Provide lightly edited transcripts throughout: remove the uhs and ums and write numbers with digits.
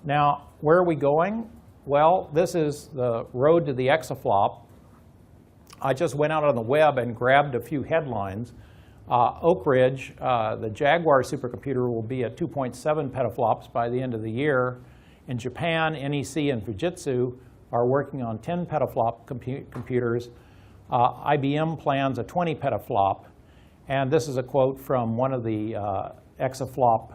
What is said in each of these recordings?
Now, where are we going? Well, this is the road to the exaflop. I just went out on the web and grabbed a few headlines. Oak Ridge, the Jaguar supercomputer, will be at 2.7 petaflops by the end of the year. In Japan, NEC and Fujitsu are working on 10 petaflop computers. IBM plans a 20 petaflop. And this is a quote from one of the exaflop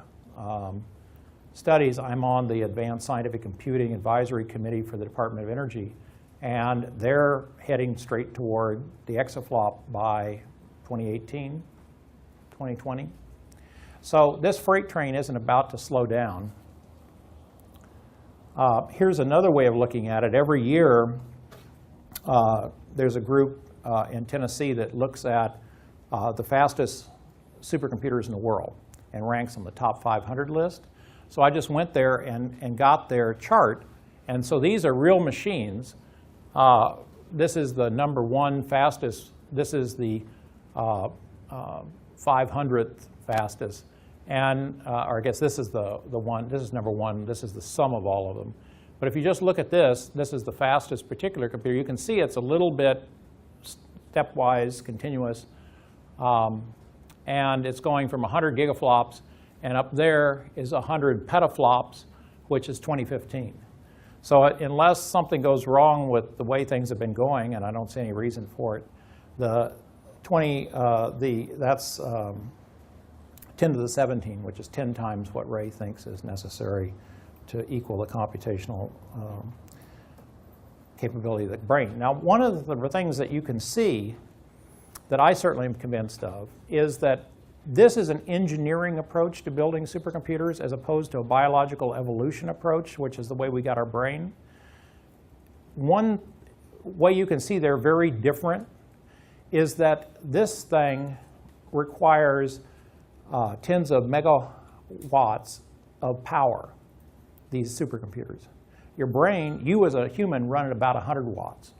studies. I'm on the Advanced Scientific Computing Advisory Committee for the Department of Energy. And they're heading straight toward the exaflop by 2018, 2020. So this freight train isn't about to slow down. Here's another way of looking at it. Every year, there's a group in Tennessee that looks at the fastest supercomputers in the world and ranks on the top 500 list. So I just went there and got their chart. And so these are real machines. This is the number one fastest. This is the 500th fastest. And, or I guess this is the one. This is number one. This is the sum of all of them. But if you just look at this, this is the fastest particular computer. You can see it's a little bit stepwise, continuous. And it's going from 100 gigaflops. And up there is 100 petaflops, which is 2015. So unless something goes wrong with the way things have been going, and I don't see any reason for it, that's 10 to the 17, which is 10 times what Ray thinks is necessary to equal the computational capability of the brain. Now, one of the things that you can see that I certainly am convinced of is that this is an engineering approach to building supercomputers as opposed to a biological evolution approach, which is the way we got our brain. One way you can see they're very different is that this thing requires tens of megawatts of power, these supercomputers. Your brain, you as a human, run at about 100 watts.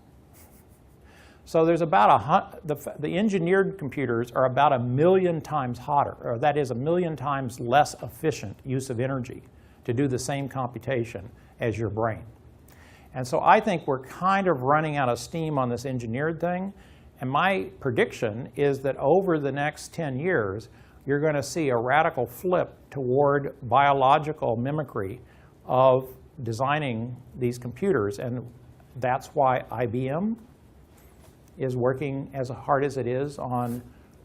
So there's about the engineered computers are about 1 million times hotter, or that is 1 million times less efficient use of energy to do the same computation as your brain. And so I think we're kind of running out of steam on this engineered thing. And my prediction is that over the next 10 years, you're going to see a radical flip toward biological mimicry of designing these computers. And that's why IBM is working as hard as it is on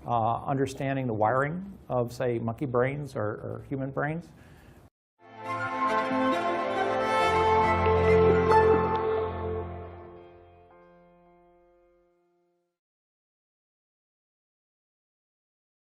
understanding the wiring of, say, monkey brains or human brains.